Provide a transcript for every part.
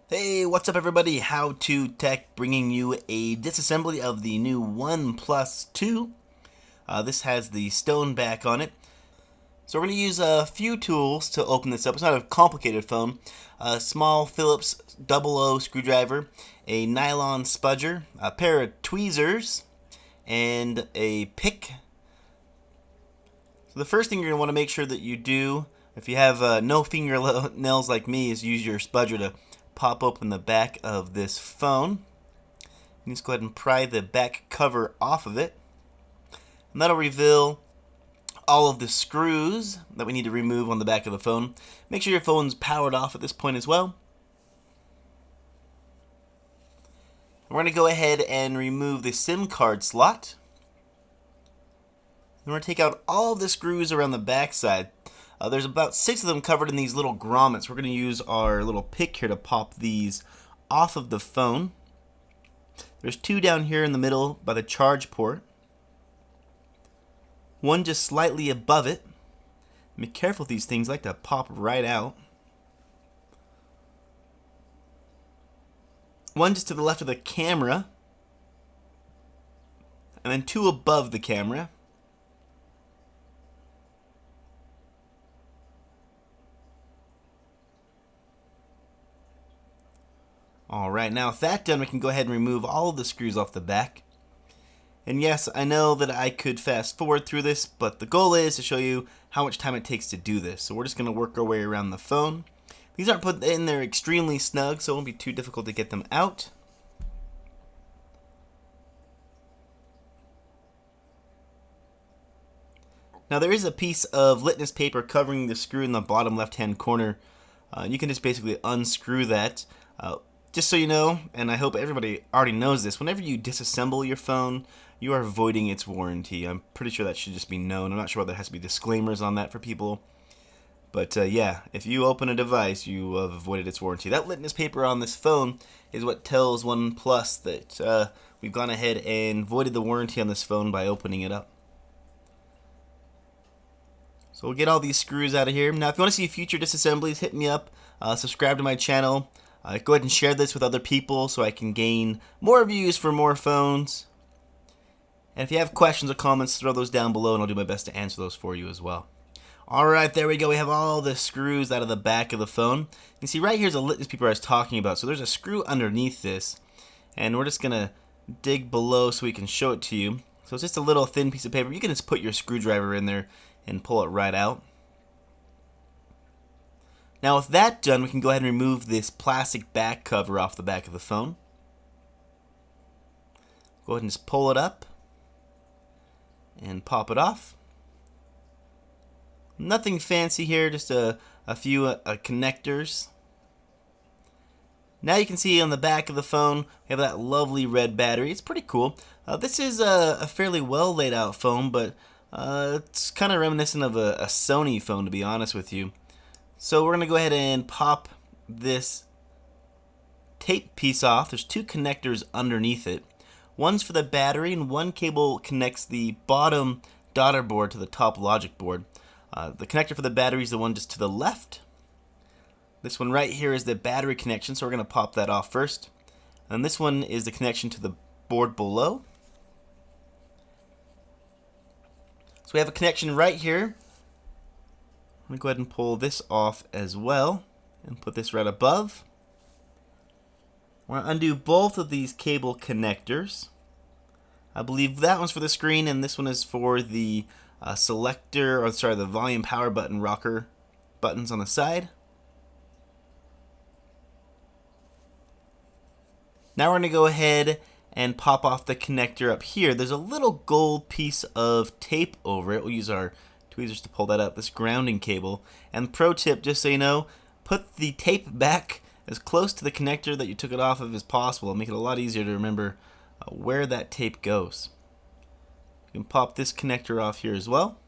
Hey, what's up everybody? How to Tech bringing you a disassembly of the new OnePlus 2. This has the stone back on it. So we're going to use a few tools to open this up. It's not a complicated phone. A small Phillips 00 screwdriver, a nylon spudger, a pair of tweezers, and a pick. So the first thing you're going to want to make sure that you do, if you have no fingernails like me, is use your spudger to pop open the back of this phone. You just go ahead and pry the back cover off of it. And that'll reveal all of the screws that we need to remove on the back of the phone. Make sure your phone's powered off at this point as well. We're going to go ahead and remove the SIM card slot. Then we're going to take out all of the screws around the back side. There's about 6 of them covered in these little grommets. We're going to use our little pick here to pop these off of the phone. There's 2 down here in the middle by the charge port. 1 just slightly above it. Be careful with these things, like to pop right out. 1 just to the left of the camera. And then 2 above the camera. Alright, now with that done, we can go ahead and remove all of the screws off the back. And yes, I know that I could fast forward through this, but the goal is to show you how much time it takes to do this. So we're just going to work our way around the phone. These aren't put in there extremely snug, so it won't be too difficult to get them out. Now there is a piece of litmus paper covering the screw in the bottom left-hand corner. You can just basically unscrew that. Just so you know, and I hope everybody already knows this, whenever you disassemble your phone, you are voiding its warranty. I'm pretty sure that should just be known. I'm not sure whether there has to be disclaimers on that for people. But yeah, if you open a device, you have voided its warranty. That litmus paper on this phone is what tells OnePlus that we've gone ahead and voided the warranty on this phone by opening it up. So we'll get all these screws out of here. Now, if you want to see future disassemblies, hit me up. Subscribe to my channel. Go ahead and share this with other people so I can gain more views for more phones. And if you have questions or comments, throw those down below and I'll do my best to answer those for you as well. Alright, there we go. We have all the screws out of the back of the phone. You can see right here's a litmus paper I was talking about. So there's a screw underneath this. And we're just going to dig below so we can show it to you. So it's just a little thin piece of paper. You can just put your screwdriver in there and pull it right out. Now with that done, we can go ahead and remove this plastic back cover off the back of the phone. Go ahead and just pull it up and pop it off. Nothing fancy here, just a few connectors. Now you can see on the back of the phone, we have that lovely red battery. It's pretty cool. This is a fairly well laid out phone, but it's kind of reminiscent of a Sony phone, to be honest with you. So we're going to go ahead and pop this tape piece off. There's 2 connectors underneath it. One's for the battery and 1 cable connects the bottom daughter board to the top logic board. The connector for the battery is the one just to the left. This one right here is the battery connection, so we're going to pop that off first. And this one is the connection to the board below. So we have a connection right here. I'm going to go ahead and pull this off as well and put this right above. We're going to undo both of these cable connectors. I believe that one's for the screen and this one is for the the volume power button rocker buttons on the side. Now we're going to go ahead and pop off the connector up here. There's a little gold piece of tape over it. We'll use our tweezers to pull that up, this grounding cable. And pro tip, just so you know, put the tape back as close to the connector that you took it off of as possible. It'll make it a lot easier to remember where that tape goes. You can pop this connector off here as well.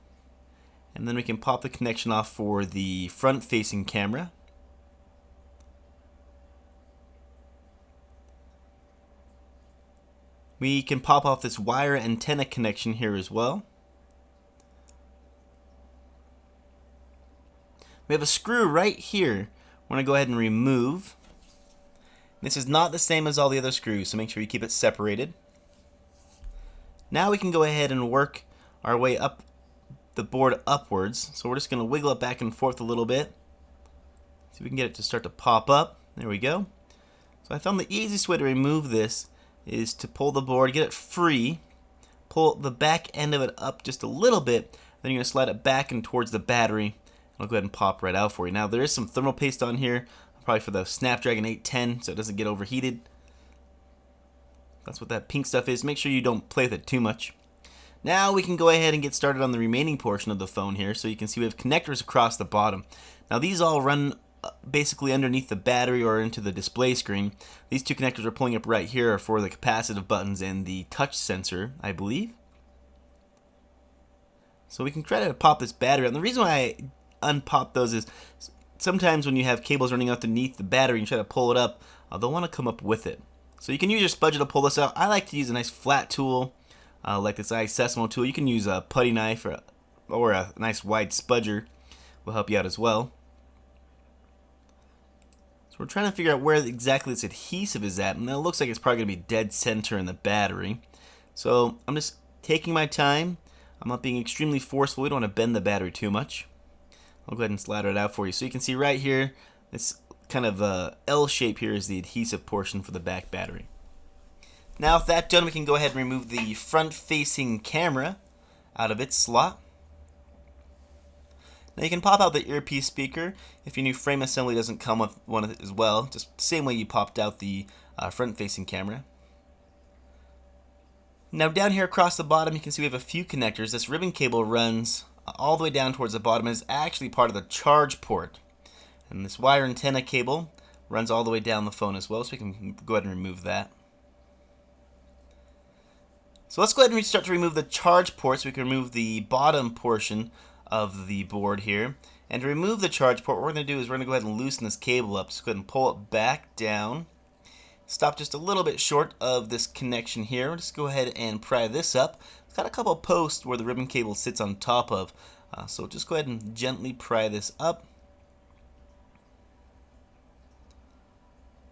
And then we can pop the connection off for the front-facing camera. We can pop off this wire antenna connection here as well. We have a screw right here. We're going to go ahead and remove. This is not the same as all the other screws, so make sure you keep it separated. Now we can go ahead and work our way up the board upwards. So we're just going to wiggle it back and forth a little bit. See if we can get it to start to pop up. There we go. So I found the easiest way to remove this is to pull the board, get it free, pull the back end of it up just a little bit, then you're going to slide it back and towards the battery. I'll go ahead and pop right out for you. Now there is some thermal paste on here, probably for the Snapdragon 810, so it doesn't get overheated. That's what that pink stuff is. Make sure you don't play with it too much. Now we can go ahead and get started on the remaining portion of the phone here. So you can see we have connectors across the bottom. Now these all run basically underneath the battery or into the display screen. These two connectors we're pulling up right here are for the capacitive buttons and the touch sensor, I believe. So we can try to pop this battery out. And the reason why I unpop those is sometimes when you have cables running underneath the battery and you try to pull it up, they'll want to come up with it. So you can use your spudger to pull this out. I like to use a nice flat tool, like this Disassembly tool. You can use a putty knife or a nice wide spudger. Will help you out as well. So we're trying to figure out where exactly this adhesive is at, and it looks like it's probably going to be dead center in the battery. So I'm just taking my time. I'm not being extremely forceful. We don't want to bend the battery too much. I'll go ahead and slather it out for you. So you can see right here, this kind of L shape here is the adhesive portion for the back battery. Now with that done, we can go ahead and remove the front-facing camera out of its slot. Now you can pop out the earpiece speaker if your new frame assembly doesn't come with one as well, just the same way you popped out the front-facing camera. Now down here across the bottom you can see we have a few connectors. This ribbon cable runs all the way down towards the bottom and is actually part of the charge port. And this wire antenna cable runs all the way down the phone as well, so we can go ahead and remove that. So let's go ahead and start to remove the charge port so we can remove the bottom portion of the board here. And to remove the charge port, what we're going to do is we're going to go ahead and loosen this cable up. So go ahead and pull it back down. Stop just a little bit short of this connection here. We'll just go ahead and pry this up. It's got a couple of posts where the ribbon cable sits on top of. So just go ahead and gently pry this up.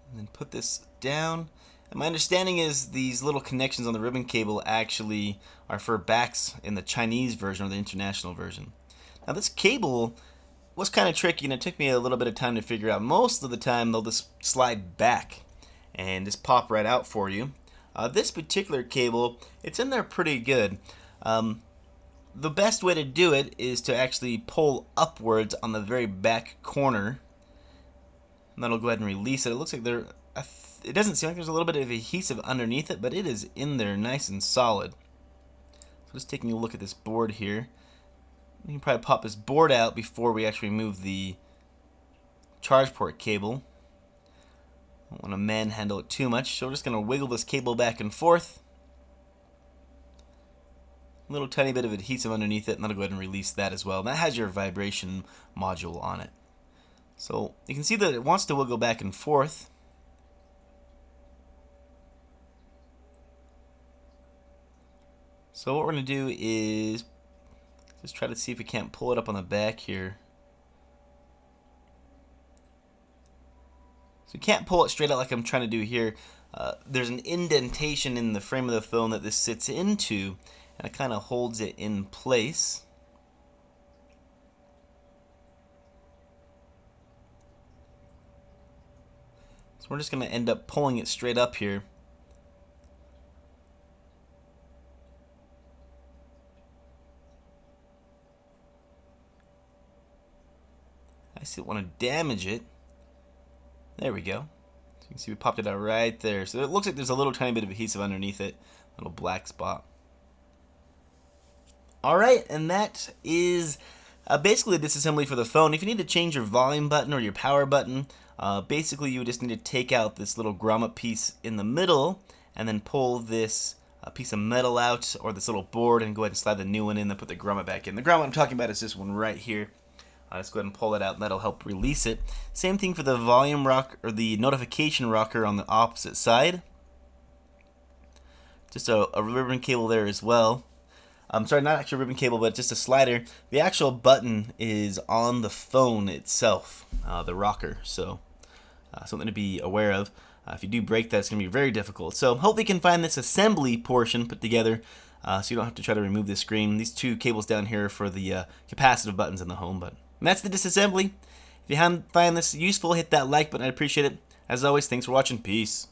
And then put this down. And my understanding is these little connections on the ribbon cable actually are for backs in the Chinese version or the international version. Now this cable was kind of tricky and it took me a little bit of time to figure out. Most of the time they'll just slide back and just pop right out for you. This particular cable, it's in there pretty good. The best way to do it is to actually pull upwards on the very back corner. And that'll go ahead and release it. It looks like it doesn't seem like there's a little bit of adhesive underneath it, but it is in there nice and solid. So just taking a look at this board here. We can probably pop this board out before we actually remove the charge port cable. Don't want to manhandle it too much, so we're just going to wiggle this cable back and forth. A little tiny bit of adhesive underneath it, and that'll go ahead and release that as well. And that has your vibration module on it. So you can see that it wants to wiggle back and forth. So what we're going to do is just try to see if we can't pull it up on the back here. So you can't pull it straight out like I'm trying to do here. There's an indentation in the frame of the phone that this sits into, and it kind of holds it in place. So we're just going to end up pulling it straight up here. I still want to damage it. There we go. So you can see we popped it out right there. So it looks like there's a little tiny bit of adhesive underneath it. A little black spot. Alright, and that is basically the disassembly for the phone. If you need to change your volume button or your power button, basically you would just need to take out this little grommet piece in the middle and then pull this piece of metal out, or this little board, and go ahead and slide the new one in and put the grommet back in. The grommet I'm talking about is this one right here. Let's go ahead and pull it out, and that'll help release it. Same thing for the volume rock, or the notification rocker on the opposite side. Just a ribbon cable there as well. I'm sorry, not actually a ribbon cable, but just a slider. The actual button is on the phone itself, the rocker. So something to be aware of. If you do break that, it's going to be very difficult. So hopefully you can find this assembly portion put together so you don't have to try to remove the screen. These two cables down here are for the capacitive buttons in the home button. And that's the disassembly. If you find this useful, hit that like button. I'd appreciate it. As always, thanks for watching. Peace.